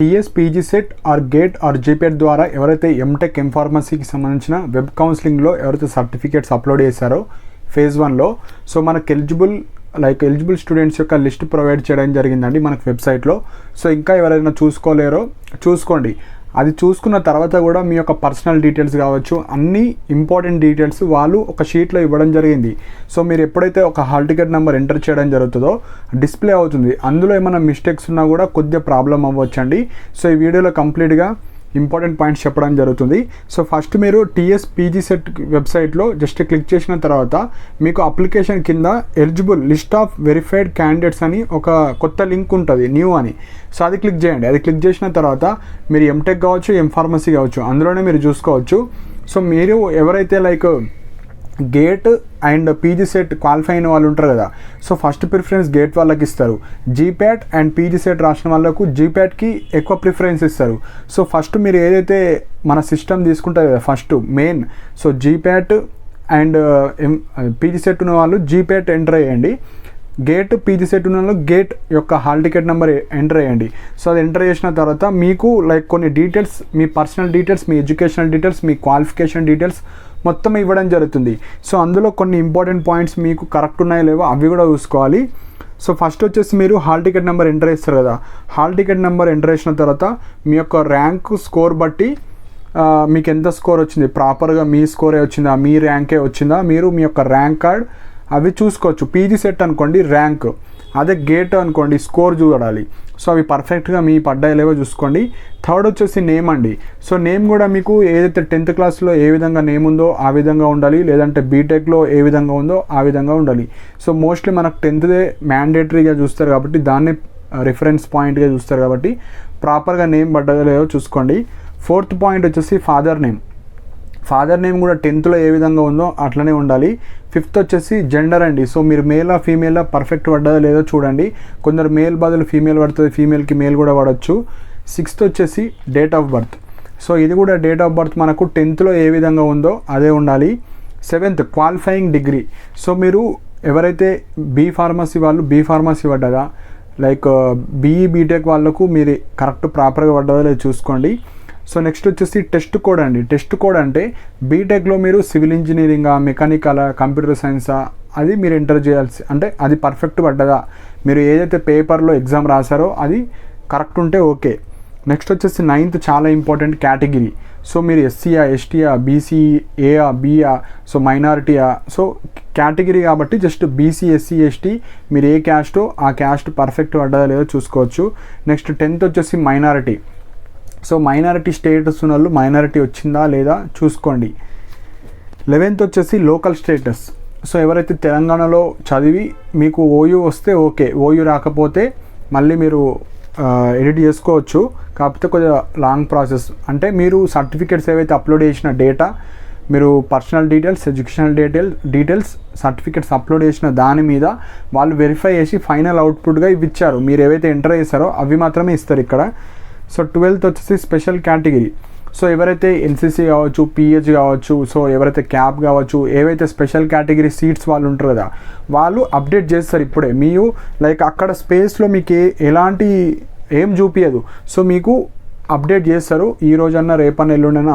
TS PG set or GATE or GPAT ద్వారా ఎవరైతే MTech ఎంఫార్మసీకి సంబంధించిన వెబ్ కౌన్సిలింగ్లో ఎవరైతే సర్టిఫికేట్స్ అప్లోడ్ చేశారో ఫేజ్ 1లో సో మనకు ఎలిజిబుల్ స్టూడెంట్స్ యొక్క లిస్ట్ ప్రొవైడ్ చేయడం జరిగిందండి మనకు వెబ్సైట్లో. సో ఇంకా ఎవరైనా చూసుకోలేరో చూసుకోండి. అది చూసుకున్న తర్వాత కూడా మీ యొక్క పర్సనల్ డీటెయిల్స్ కావచ్చు, అన్ని ఇంపార్టెంట్ డీటెయిల్స్ వాళ్ళు ఒక షీట్లో ఇవ్వడం జరిగింది. సో మీరు ఎప్పుడైతే ఒక హాల్ టికెట్ నెంబర్ ఎంటర్ చేయడం జరుగుతుందో డిస్ప్లే అవుతుంది. అందులో ఏమైనా మిస్టేక్స్ ఉన్నా కూడా కొద్దిగా ప్రాబ్లం అవ్వచ్చండి. సో ఈ వీడియోలో కంప్లీట్గా ఇంపార్టెంట్ పాయింట్స్ చెప్పడం జరుగుతుంది. సో ఫస్ట్ మీరు టీఎస్ పీజీ సెట్ వెబ్సైట్లో జస్ట్ క్లిక్ చేసిన తర్వాత మీకు అప్లికేషన్ కింద eligible list of verified candidates అని ఒక కొత్త లింక్ ఉంటుంది, న్యూ అని. సో అది క్లిక్ చేయండి. అది క్లిక్ చేసిన తర్వాత మీరు ఎంటెక్ కావచ్చు, ఎంఫార్మసీ కావచ్చు, అందులోనే మీరు చూసుకోవచ్చు. సో మీరు ఎవరైతే gate and PG set qualify అయిన వాళ్ళు ఉంటారు కదా, సో ఫస్ట్ ప్రిఫరెన్స్ గేట్ వాళ్ళకి ఇస్తారు. జీప్యాట్ అండ్ పీజీ సెట్ రాసిన వాళ్ళకు జీప్యాట్కి ఎక్కువ ప్రిఫరెన్స్ ఇస్తారు. సో ఫస్ట్ మీరు ఏదైతే మన సిస్టమ్ తీసుకుంటారు కదా first main, so జీప్యాట్ and PG set ఉన్న వాళ్ళు జీప్యాట్ ఎంటర్ అయ్యండి. గేట్ పీజీ సెట్ ఉన్న వాళ్ళు గేట్ యొక్క హాల్ టికెట్ నెంబర్ ఎంటర్ అయ్యండి. సో అది ఎంటర్ చేసిన తర్వాత మీకు కొన్ని డీటెయిల్స్, మీ పర్సనల్ డీటెయిల్స్, మీ ఎడ్యుకేషనల్ డీటెయిల్స్, మీ క్వాలిఫికేషన్ డీటెయిల్స్ మొత్తం ఇవ్వడం జరుగుతుంది. సో అందులో కొన్ని ఇంపార్టెంట్ పాయింట్స్ మీకు కరెక్ట్ ఉన్నాయో లేవో అవి కూడా చూసుకోవాలి. సో ఫస్ట్ వచ్చేసి మీరు హాల్ టికెట్ నెంబర్ ఎంటర్ చేస్తారు కదా, హాల్ టికెట్ నెంబర్ ఎంటర్ చేసిన తర్వాత మీ యొక్క ర్యాంక్ స్కోర్ బట్టి మీకు ఎంత స్కోర్ వచ్చింది, ప్రాపర్గా మీ స్కోరే వచ్చిందా, మీ ర్యాంకే వచ్చిందా, మీరు మీ యొక్క ర్యాంక్ కార్డ్ అవి చూసుకోవచ్చు. పీజీ సెట్ అనుకోండి ర్యాంక్, అదే గేట్ అనుకోండి స్కోర్ చూడాలి. సో అవి పర్ఫెక్ట్గా మీ పడ్డాయి లేవో చూసుకోండి. థర్డ్ వచ్చేసి నేమ్ అండి. సో నేమ్ కూడా మీకు ఏదైతే 10th క్లాస్లో ఏ విధంగా నేమ్ ఉందో ఆ విధంగా ఉండాలి, లేదంటే బీటెక్లో ఏ విధంగా ఉందో ఆ విధంగా ఉండాలి. సో మోస్ట్లీ మనకు 10th మ్యాండేటరీగా చూస్తారు కాబట్టి దాన్ని రిఫరెన్స్ పాయింట్గా చూస్తారు కాబట్టి ప్రాపర్గా నేమ్ పడ్డదో లేదో చూసుకోండి. 4th పాయింట్ వచ్చేసి ఫాదర్ నేమ్. ఫాదర్ నేమ్ కూడా 10thలో ఏ విధంగా ఉందో అట్లనే ఉండాలి. 5th వచ్చేసి జెండర్ అండి. సో మీరు మేలా ఫీమేలా పర్ఫెక్ట్ పడ్డదో లేదో చూడండి. కొందరు మేల్ బదులు ఫీమేల్ పడుతుంది, ఫీమేల్కి మేల్ కూడా పడవచ్చు. 6th వచ్చేసి డేట్ ఆఫ్ బర్త్. సో ఇది కూడా డేట్ ఆఫ్ బర్త్ మనకు 10thలో ఏ విధంగా ఉందో అదే ఉండాలి. 7th qualifying degree. సో మీరు ఎవరైతే బీ ఫార్మసీ వాళ్ళు బీ ఫార్మసీ పడ్డదా, బీఈ బీటెక్ వాళ్ళకు మీరు కరెక్ట్ ప్రాపర్గా పడ్డదో లేదో చూసుకోండి. సో నెక్స్ట్ వచ్చేసి టెస్ట్ కోడ్ అండి. టెస్ట్ కోడ్ అంటే బీటెక్లో మీరు సివిల్ ఇంజనీరింగా, మెకానికలా, కంప్యూటర్ సైన్సా అది మీరు ఎంటర్ చేయాల్సి, అంటే అది పర్ఫెక్ట్ పడ్డదా, మీరు ఏదైతే పేపర్లో ఎగ్జామ్ రాశారో అది కరెక్ట్ ఉంటే ఓకే. నెక్స్ట్ వచ్చేసి 9th చాలా ఇంపార్టెంట్ కేటగిరీ. సో మీరు ఎస్సీయా, ఎస్టీయా, బీసీ, ఏయా, బీయా, సో మైనారిటీయా, సో కేటగిరీ కాబట్టి జస్ట్ బీసీ, ఎస్సీ, ఎస్టీ మీరు ఏ క్యాస్టో ఆ క్యాస్ట్ పర్ఫెక్ట్ పడ్డదా లేదో చూసుకోవచ్చు. నెక్స్ట్ 10th వచ్చేసి మైనారిటీ. సో మైనారిటీ స్టేటస్ ఉన్న వాళ్ళు మైనారిటీ వచ్చిందా లేదా చూసుకోండి. 11th వచ్చేసి లోకల్ స్టేటస్. సో ఎవరైతే తెలంగాణలో చదివి మీకు ఓయూ వస్తే ఓకే, ఓయూ రాకపోతే మళ్ళీ మీరు ఎడిట్ చేసుకోవచ్చు. కాకపోతే కొద్దిగా లాంగ్ ప్రాసెస్. అంటే మీరు సర్టిఫికేట్స్ ఏవైతే అప్లోడ్ చేసిన డేటా, మీరు personal details, educational details certificates upload చేసిన దాని మీద వాళ్ళు వెరిఫై చేసి ఫైనల్ అవుట్పుట్గా ఇవి ఇచ్చారు. మీరు ఏవైతే ఎంటర్ చేస్తారో అవి మాత్రమే ఇస్తారు ఇక్కడ. సో 12th వచ్చేసి స్పెషల్ కేటగిరీ. సో ఎవరైతే ఎన్సీసీ కావచ్చు, పిహెచ్ కావచ్చు, సో ఎవరైతే క్యాప్ కావచ్చు, ఏవైతే స్పెషల్ కేటగిరీ సీట్స్ వాళ్ళు ఉంటారు కదా వాళ్ళు అప్డేట్ చేస్తారు ఇప్పుడే. మీరు అక్కడ స్పేస్లో మీకు ఎలాంటి ఏం చూపించదు. సో మీకు అప్డేట్ చేస్తారు. ఈ రోజన్నా రేపన్నా ఎల్లుండన్నా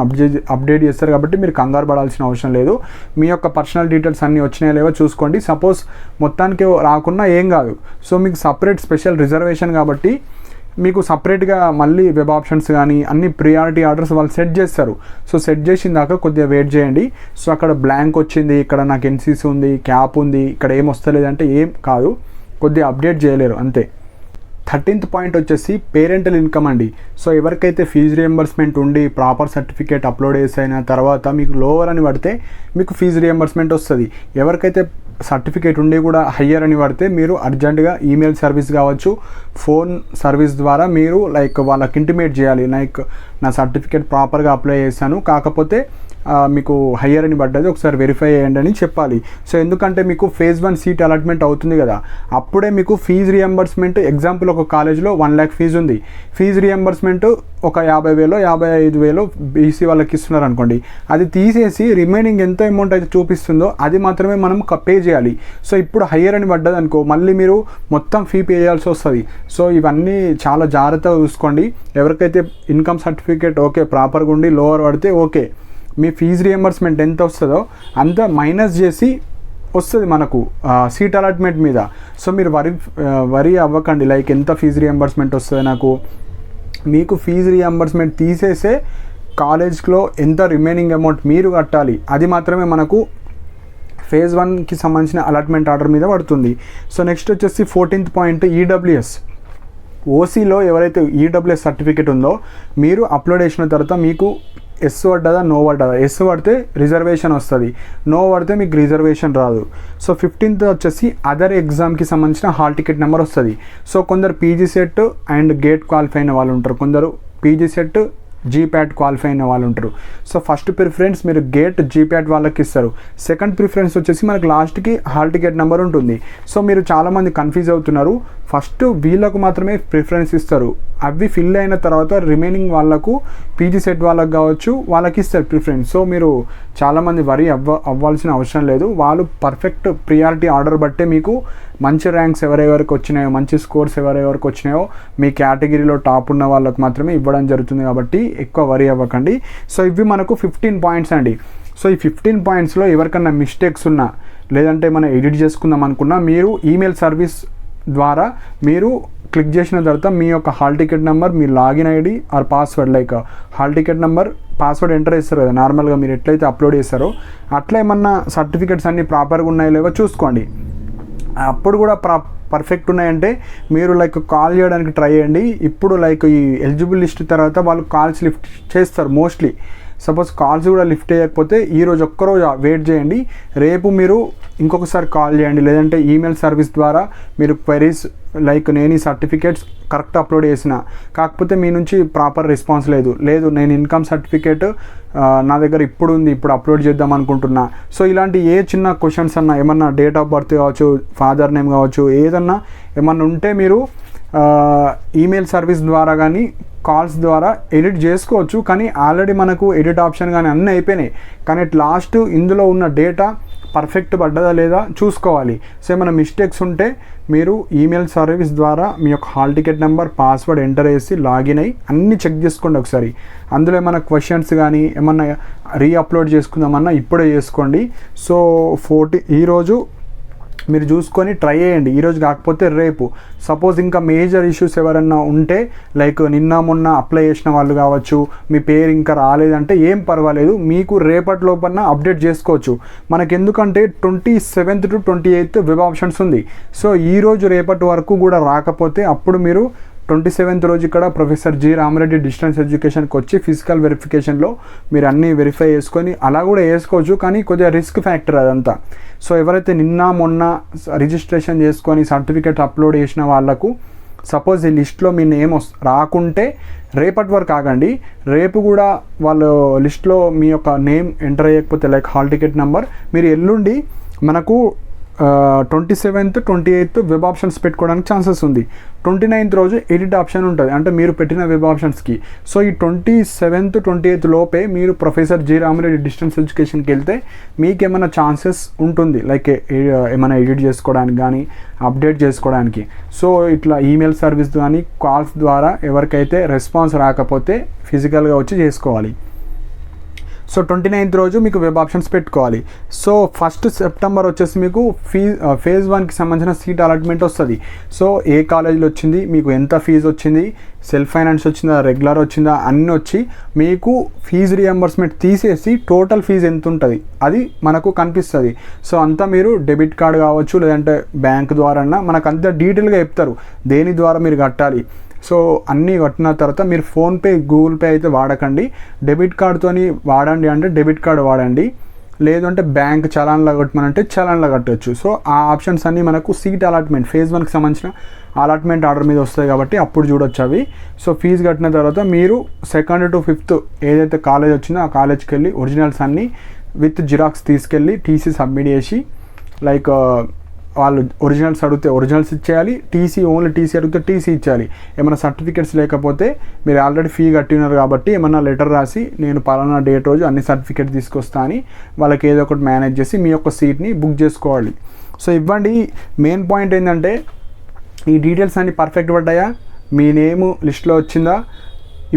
అప్డేట్ చేస్తారు కాబట్టి మీరు కంగారు పడాల్సిన అవసరం లేదు. మీ యొక్క పర్సనల్ డీటెయిల్స్ అన్నీ వచ్చినాయో లేవో చూసుకోండి. సపోజ్ మొత్తానికి రాకున్నా ఏం కాదు. సో మీకు సపరేట్ స్పెషల్ రిజర్వేషన్ కాబట్టి మీకు సపరేట్గా మళ్ళీ వెబ్ ఆప్షన్స్ కానీ అన్ని ప్రియారిటీ ఆర్డర్స్ వాళ్ళు సెట్ చేస్తారు. సో సెట్ చేసిన దాకా కొద్దిగా వెయిట్ చేయండి. సో అక్కడ బ్లాంక్ వచ్చింది, ఇక్కడ నాకు ఎన్సీసీ ఉంది, క్యాప్ ఉంది, ఇక్కడ ఏం వస్తలేదంటే ఏం కాదు, కొద్దిగా అప్డేట్ చేయలేరు అంతే. 13th పాయింట్ వచ్చేసి పేరెంటల్ ఇన్కమ్ అండి. సో ఎవరికైతే ఫీజు రియంబర్స్మెంట్ ఉండి ప్రాపర్ సర్టిఫికేట్ అప్లోడ్ చేసిన తర్వాత మీకు లోవర్ అని పడితే మీకు ఫీజు రియంబర్స్మెంట్ వస్తుంది. ఎవరికైతే సర్టిఫికేట్ ఉండి కూడా హయ్యర్ అని పడితే మీరు అర్జెంటుగా ఈమెయిల్ సర్వీస్ కావచ్చు, ఫోన్ సర్వీస్ ద్వారా మీరు వాళ్ళకి ఇంటిమేట్ చేయాలి. నా సర్టిఫికేట్ ప్రాపర్గా అప్లై చేశాను, కాకపోతే మీకు హయ్యర్ అని పడ్డది, ఒకసారి వెరిఫై చేయండి అని చెప్పాలి. సో ఎందుకంటే మీకు ఫేజ్ 1 సీట్ అలాట్మెంట్ అవుతుంది కదా, అప్పుడే మీకు ఫీజు రియంబర్స్మెంట్, ఎగ్జాంపుల్ ఒక కాలేజ్లో 1 lakh ఫీజు ఉంది, ఫీజు రియంబర్స్మెంట్ ఒక 50,000 55,000 బీసీ వాళ్ళకి ఇస్తున్నారు అనుకోండి, అది తీసేసి రిమైనింగ్ ఎంత అమౌంట్ అయితే చూపిస్తుందో అది మాత్రమే మనం పే చేయాలి. సో ఇప్పుడు హయ్యర్ అని పడ్డది అనుకో, మళ్ళీ మీరు మొత్తం ఫీ పే చేయాల్సి వస్తుంది. సో ఇవన్నీ చాలా జాగ్రత్తగా చూసుకోండి. ఎవరికైతే ఇన్కమ్ సర్టిఫికేట్ ఓకే ప్రాపర్గా ఉండి లోవర్ పడితే ఓకే, మీ ఫీజు రియంబర్స్మెంట్ ఎంత వస్తుందో అంత మైనస్ చేసి వస్తుంది మనకు సీట్ అలాట్మెంట్ మీద. సో మీరు వరి అవ్వకండి లైక్ ఎంత ఫీజు రియంబర్స్మెంట్ వస్తుంది నాకు, మీకు ఫీజు రియంబర్స్మెంట్ తీసేసే కాలేజ్లో ఎంత రిమైనింగ్ అమౌంట్ మీరు కట్టాలి అది మాత్రమే మనకు ఫేజ్ 1కి సంబంధించిన అలాట్మెంట్ ఆర్డర్ మీద పడుతుంది. సో నెక్స్ట్ వచ్చేసి 14th పాయింట్ ఈడబ్ల్యూఎస్. ఓసీలో ఎవరైతే ఈడబ్ల్యూఎస్ సర్టిఫికేట్ ఉందో మీరు అప్లోడ్ చేసిన తర్వాత మీకు ఎస్ పడ్డదా నో పడ్డదా, ఎస్ పడితే రిజర్వేషన్ వస్తుంది, నో పడితే మీకు రిజర్వేషన్ రాదు. సో 15th వచ్చేసి అదర్ ఎగ్జామ్కి సంబంధించిన హాల్ టికెట్ నెంబర్ వస్తుంది. సో కొందరు PG set and gate qualify అయిన వాళ్ళు ఉంటారు, కొందరు పీజీ సెట్ జీప్యాట్ క్వాలిఫై అయిన వాళ్ళు ఉంటారు. సో ఫస్ట్ ప్రిఫరెన్స్ మీరు గేట్ జీప్యాట్ వాళ్ళకి ఇస్తారు. సెకండ్ ప్రిఫరెన్స్ వచ్చేసి మనకు లాస్ట్కి హాల్ టికెట్ నెంబర్ ఉంటుంది. సో మీరు చాలామంది కన్ఫ్యూజ్ అవుతున్నారు, ఫస్ట్ వీళ్ళకు మాత్రమే ప్రిఫరెన్స్ ఇస్తారు, అవి ఫిల్ అయిన తర్వాత రిమైనింగ్ వాళ్ళకు పీజీ సెట్ వాళ్ళకి కావచ్చు వాళ్ళకి ఇస్తారు ప్రిఫరెన్స్. సో మీరు చాలామంది వరి అవ్వాల్సిన అవసరం లేదు, వాళ్ళు పర్ఫెక్ట్ ప్రియారిటీ ఆర్డర్ బట్టే మీకు మంచి ర్యాంక్స్ ఎవరెవరికి వచ్చినాయో, మంచి స్కోర్స్ ఎవరెవరికి వచ్చినాయో మీ కేటగిరీలో టాప్ ఉన్న వాళ్ళకు మాత్రమే ఇవ్వడం జరుగుతుంది, కాబట్టి ఎక్కువ వరి అవ్వకండి. సో ఇవి మనకు 15 పాయింట్స్ అండి. సో ఈ 15 పాయింట్స్లో ఎవరికన్నా మిస్టేక్స్ ఉన్నా లేదంటే మనం ఎడిట్ చేసుకుందాం అనుకున్నా మీరు ఈమెయిల్ సర్వీస్ ద్వారా మీరు క్లిక్ చేసిన తర్వాత మీ యొక్క hall ticket number, me login ID are password, like hall ticket number password enter చేస్తారు కదా నార్మల్గా మీరు ఎట్లయితే అప్లోడ్ చేస్తారో అట్లా ఏమన్నా సర్టిఫికెట్స్ అన్నీ ప్రాపర్గా ఉన్నాయో లేవో చూసుకోండి. అప్పుడు కూడా పర్ఫెక్ట్ ఉన్నాయంటే మీరు లైక్ కాల్ చేయడానికి ట్రై చేయండి. ఇప్పుడు లైక్ ఈ ఎలిజిబుల్ లిస్ట్ తర్వాత వాళ్ళు కాల్స్ లిఫ్ట్ చేస్తారు మోస్ట్లీ. సపోజ్ కాల్స్ కూడా లిఫ్ట్ చేయకపోతే ఈరోజు ఒక్కరోజు వెయిట్ చేయండి, రేపు మీరు ఇంకొకసారి కాల్ చేయండి, లేదంటే ఈమెయిల్ సర్వీస్ ద్వారా మీరు క్వైరీస్ లైక్ నేను ఈ సర్టిఫికేట్స్ కరెక్ట్ అప్లోడ్ చేసిన కాకపోతే మీ నుంచి ప్రాపర్ రెస్పాన్స్ లేదు నేను ఇన్కమ్ సర్టిఫికేట్ నా దగ్గర ఇప్పుడు ఉంది, ఇప్పుడు అప్లోడ్ చేద్దాం అనుకుంటున్నా. సో ఇలాంటి ఏ చిన్న క్వశ్చన్స్ అన్నా, ఏమన్నా డేట్ ఆఫ్ బర్త్ కావచ్చు, ఫాదర్ నేమ్ కావచ్చు, ఏదన్నా ఏమన్నా ఉంటే మీరు ఈమెయిల్ సర్వీస్ ద్వారా కానీ కాల్స్ ద్వారా ఎడిట్ చేసుకోవచ్చు. కానీ ఆల్రెడీ మనకు ఎడిట్ ఆప్షన్ కానీ అన్నీ అయిపోయినాయి, కానీ లాస్ట్ ఇందులో ఉన్న డేటా పర్ఫెక్ట్ పడ్డదా లేదా చూసుకోవాలి. సో ఏమైనా మిస్టేక్స్ ఉంటే మీరు ఈమెయిల్ సర్వీస్ ద్వారా మీ యొక్క hall ticket number, password enter చేసి లాగిన్ అయ్యి అన్నీ చెక్ చేసుకోండి ఒకసారి. అందులో ఏమైనా క్వశ్చన్స్ కానీ ఏమన్నా రీఅప్లోడ్ చేసుకుందామన్నా ఇప్పుడే చేసుకోండి. సో ఈరోజు మీరు చూసుకొని ట్రై చేయండి, ఈరోజు కాకపోతే రేపు. సపోజ్ ఇంకా మేజర్ ఇష్యూస్ ఎవరన్నా ఉంటే లైక్ నిన్న మొన్న అప్లై చేసిన వాళ్ళు కావచ్చు, మీ పేరు ఇంకా రాలేదంటే ఏం పర్వాలేదు, మీకు రేపటి లోపల అప్డేట్ చేసుకోవచ్చు. మనకెందుకంటే 27th to 28th web options ఉంది. సో ఈరోజు రేపటి వరకు కూడా రాకపోతే అప్పుడు మీరు 27th రోజు ఇక్కడ ప్రొఫెసర్ జి రామరెడ్డి డిస్టెన్స్ ఎడ్యుకేషన్కి వచ్చి ఫిజికల్ వెరిఫికేషన్లో మీరు అన్నీ వెరిఫై చేసుకొని అలా కూడా వేసుకోవచ్చు, కానీ కొద్దిగా రిస్క్ ఫ్యాక్టర్ అదంతా. సో ఎవరైతే నిన్న మొన్న రిజిస్ట్రేషన్ చేసుకొని సర్టిఫికేట్ అప్లోడ్ చేసిన వాళ్ళకు సపోజ్ ఈ లిస్ట్లో మీ నేమ్ రాకుంటే రేపటి వరకు ఆగండి, రేపు కూడా వాళ్ళు లిస్ట్లో మీ యొక్క నేమ్ ఎంటర్ అయ్యకపోతే లైక్ హాల్ టికెట్ నెంబర్ మీరు ఎల్లుండి మనకు 27th 28th వెబ్ ఆప్షన్స్ పెట్టుకోవడానికి ఛాన్సెస్ ఉంది. 29th రోజు ఎడిట్ ఆప్షన్ ఉంటుంది, అంటే మీరు పెట్టిన వెబ్ ఆప్షన్స్కి. సో ఈ 27th 28th లోపే మీరు ప్రొఫెసర్ జి రామరెడ్డి డిస్టెన్స్ ఎడ్యుకేషన్కి వెళ్తే మీకు ఏమైనా ఛాన్సెస్ ఉంటుంది లైక్ ఏమైనా ఎడిట్ చేసుకోవడానికి కానీ అప్డేట్ చేసుకోవడానికి. సో ఇట్లా ఈమెయిల్ సర్వీస్ కానీ కాల్స్ ద్వారా ఎవరికైతే రెస్పాన్స్ రాకపోతే ఫిజికల్గా వచ్చి చేసుకోవాలి. సో 29th రోజు మీకు వెబ్ ఆప్షన్స్ పెట్టుకోవాలి. సో 1st September వచ్చేసి మీకు ఫేజ్ 1కి సంబంధించిన సీట్ అలాట్మెంట్ వస్తుంది. సో ఏ కాలేజీలో వచ్చింది, మీకు ఎంత ఫీజు వచ్చింది, సెల్ఫ్ ఫైనాన్స్ వచ్చిందా, రెగ్యులర్ వచ్చిందా అన్నీ వచ్చి మీకు ఫీజు రియంబర్స్మెంట్ తీసేసి టోటల్ ఫీజు ఎంత ఉంటుంది అది మనకు కనిపిస్తుంది. సో అంతా మీరు డెబిట్ కార్డ్ కావచ్చు లేదంటే బ్యాంక్ ద్వారా మనకు అంత డీటెయిల్గా చెప్తారు దేని ద్వారా మీరు కట్టాలి. సో అన్నీ కట్టిన తర్వాత మీరు ఫోన్పే, గూగుల్ పే అయితే వాడకండి, డెబిట్ కార్డ్తో వాడండి అంటే డెబిట్ కార్డ్ వాడండి. లేదు అంటే బ్యాంక్ చలాన్లో కట్టమనంటే చలాన్లో కట్టవచ్చు. సో ఆ ఆప్షన్స్ అన్నీ మనకు సీట్ అలాట్మెంట్ ఫేజ్ 1కి సంబంధించిన అలాట్మెంట్ ఆర్డర్ మీద వస్తాయి కాబట్టి అప్పుడు చూడొచ్చు అవి. సో ఫీజు కట్టిన తర్వాత మీరు 2nd to 5th ఏదైతే కాలేజ్ వచ్చిందో ఆ కాలేజ్కి వెళ్ళి ఒరిజినల్స్ అన్నీ విత్ జిరాక్స్ తీసుకెళ్ళి టీసీ సబ్మిట్ చేసి, లైక్ వాళ్ళు ఒరిజినల్స్ అడిగితే ఒరిజినల్స్ ఇచ్చేయాలి, ఓన్లీ టీసీ అడిగితే టీసీ ఇచ్చేయాలి. ఏమైనా సర్టిఫికేట్స్ లేకపోతే మీరు ఆల్రెడీ ఫీ కట్టినారు కాబట్టి ఏమన్నా లెటర్ రాసి నేను పలానా డేట్ రోజు అన్ని సర్టిఫికేట్ తీసుకొస్తా అని వాళ్ళకి ఏదో ఒకటి మేనేజ్ చేసి మీ యొక్క సీట్ని బుక్ చేసుకోవాలి. సో ఇవ్వండి, మెయిన్ పాయింట్ ఏంటంటే ఈ డీటెయిల్స్ అన్నీ పర్ఫెక్ట్ పడ్డాయా, మీ నేము లిస్ట్లో వచ్చిందా,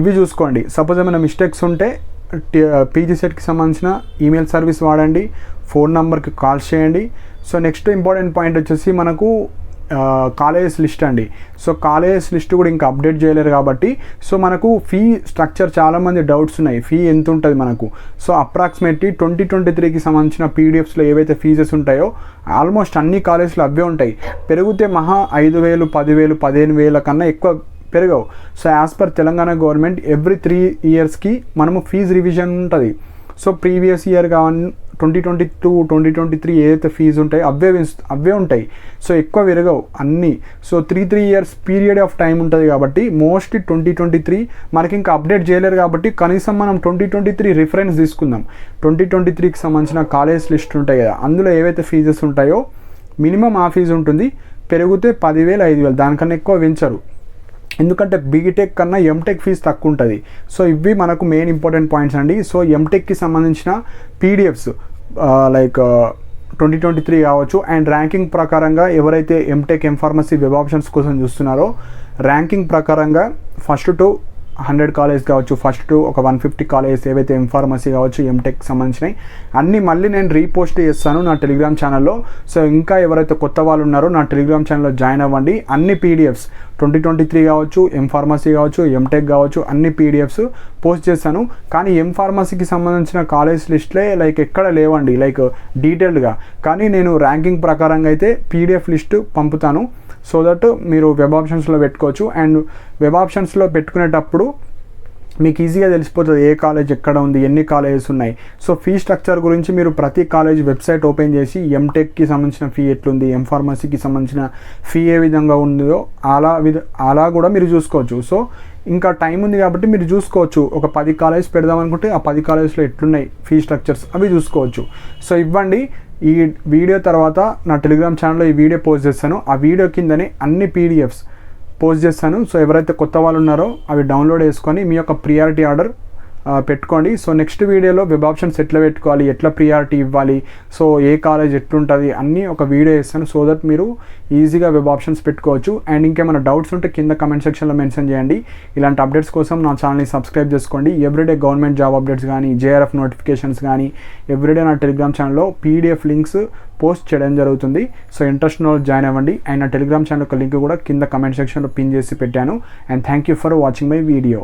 ఇవి చూసుకోండి. సపోజ్ ఏమైనా మిస్టేక్స్ ఉంటే పీజీ సెట్కి సంబంధించిన ఈమెయిల్ సర్వీస్ వాడండి, ఫోన్ నెంబర్కి కాల్ చేయండి. సో నెక్స్ట్ ఇంపార్టెంట్ పాయింట్ వచ్చేసి మనకు కాలేజెస్ లిస్ట్ అండి. సో కాలేజెస్ లిస్ట్ కూడా ఇంకా అప్డేట్ చేయలేరు కాబట్టి సో మనకు ఫీ స్ట్రక్చర్ చాలామంది డౌట్స్ ఉన్నాయి, ఫీ ఎంత ఉంటుంది మనకు. సో అప్రాక్సిమేట్లీ 2023కి సంబంధించిన పీడిఎఫ్స్లో ఏవైతే ఫీజెస్ ఉంటాయో ఆల్మోస్ట్ అన్ని కాలేజ్లో అవే ఉంటాయి. పెరిగితే మహా 5,000, 10,000, 15,000 కన్నా ఎక్కువ పెరగవు. So as per Telangana government every 3 ఇయర్స్కి మనము ఫీజు రివిజన్ ఉంటుంది. సో ప్రీవియస్ ఇయర్ కానీ 2022, 2023 ఏదైతే ఫీజు ఉంటాయో అవే ఉంటాయి. సో ఎక్కువ పెరగవు అన్నీ. So 3 years period of time ఉంటుంది కాబట్టి మోస్ట్లీ 2023 మనకి ఇంకా అప్డేట్ చేయలేరు కాబట్టి కనీసం మనం 2023 రిఫరెన్స్ తీసుకుందాం. 2023కి సంబంధించిన కాలేజ్ లిస్ట్ ఉంటాయి కదా, అందులో ఏవైతే ఫీజెస్ ఉంటాయో మినిమం ఆ ఫీజు ఉంటుంది. పెరిగితే 10,000, 5,000 దానికన్నా ఎక్కువ పెంచరు. ఎందుకంటే బీటెక్ కన్నా ఎంటెక్ ఫీజు తక్కువ ఉంటుంది. సో ఇవి మనకు మెయిన్ ఇంపార్టెంట్ పాయింట్స్ అండి. సో ఎంటెక్కి సంబంధించిన పీడిఎఫ్స్ లైక్ 2023 కావచ్చు. అండ్ ర్యాంకింగ్ ప్రకారంగా ఎవరైతే ఎంటెక్ ఎంఫార్మసీ వెబ్ ఆప్షన్స్ కోసం చూస్తున్నారో ర్యాంకింగ్ ప్రకారంగా ఫస్ట్ టు 100 కాలేజ్ కావచ్చు, ఫస్ట్ టు ఒక 150 కాలేజెస్ ఏవైతే ఎంఫార్మసీ కావచ్చు, ఎంటెక్ సంబంధించినవి అన్నీ మళ్ళీ నేను రీపోస్ట్ చేస్తాను నా టెలిగ్రామ్ ఛానల్లో. సో ఇంకా ఎవరైతే కొత్త వాళ్ళు ఉన్నారో నా టెలిగ్రామ్ ఛానల్లో జాయిన్ అవ్వండి. అన్ని పీడిఎఫ్స్ 2023 కావచ్చు, ఎంఫార్మసీ కావచ్చు, ఎంటెక్ కావచ్చు, అన్ని పీడిఎఫ్స్ పోస్ట్ చేస్తాను. కానీ ఎంఫార్మసీకి సంబంధించిన కాలేజ్ లిస్ట్లే లైక్ ఎక్కడ లేవండి లైక్ డీటెయిల్డ్గా. కానీ నేను ర్యాంకింగ్ ప్రకారంగా అయితే పీడిఎఫ్ లిస్ట్ పంపుతాను. సో దట్ మీరు వెబ్ ఆప్షన్స్లో పెట్టుకోవచ్చు. అండ్ వెబ్ ఆప్షన్స్లో పెట్టుకునేటప్పుడు మీకు ఈజీగా తెలిసిపోతుంది ఏ కాలేజ్ ఎక్కడ ఉంది, ఎన్ని కాలేజెస్ ఉన్నాయి. సో ఫీ స్ట్రక్చర్ గురించి మీరు ప్రతి కాలేజ్ వెబ్సైట్ ఓపెన్ చేసి ఎంటెక్కి సంబంధించిన ఫీ ఎట్లుంది, ఎంఫార్మసీకి సంబంధించిన ఫీ ఏ విధంగా ఉందో అలా కూడా మీరు చూసుకోవచ్చు. సో ఇంకా టైం ఉంది కాబట్టి మీరు చూసుకోవచ్చు. ఒక 10 కాలేజ్ పెడదాం అనుకుంటే ఆ 10 కాలేజ్లో ఎట్లున్నాయి ఫీ స్ట్రక్చర్స్ అవి చూసుకోవచ్చు. సో ఇవ్వండి, ఈ వీడియో తర్వాత నా టెలిగ్రామ్ ఛానల్లో ఈ వీడియో పోస్ట్ చేస్తాను. ఆ వీడియో కిందనే అన్ని పీడిఎఫ్స్ పోస్ట్ చేస్తాను. సో ఎవరైతే కొత్త వాళ్ళు ఉన్నారో అవి డౌన్లోడ్ చేసుకొని మీ యొక్క ప్రియారిటీ ఆర్డర్ పెట్టుకోండి. సో నెక్స్ట్ వీడియోలో వెబ్ ఆప్షన్స్ ఎట్లా పెట్టుకోవాలి, ఎట్లా ప్రియారిటీ ఇవ్వాలి, సో ఏ కాలేజ్ ఎట్లుంటుంది అన్నీ ఒక వీడియో చేస్తాను. సో దట్ మీరు ఈజీగా వెబ్ ఆప్షన్స్ పెట్టుకోవచ్చు. అండ్ ఇంకేమైనా డౌట్స్ ఉంటే కింద కమెంట్ సెక్షన్లో మెన్షన్ చేయండి. ఇలాంటి అప్డేట్స్ కోసం నా ఛానల్ని సబ్స్క్రైబ్ చేసుకోండి. ఎవ్రీడే గవర్నమెంట్ జాబ్ అప్డేట్స్ కానీ, జేఆర్ఎఫ్ నోటిఫికేషన్స్ కానీ ఎవ్రీడే నా టెలిగ్రామ్ ఛానల్లో పీడిఎఫ్ లింక్స్ పోస్ట్ చేయడం జరుగుతుంది. సో ఇంట్రెస్ట్ ఉన్న వాళ్ళు జాయిన్ అవ్వండి. అండ్ నా టెలిగ్రామ్ ఛానల్ యొక్క లింక్ కూడా కింద కమెంట్ సెక్షన్లో పిన్ చేసి పెట్టాను. And thank you for watching my video.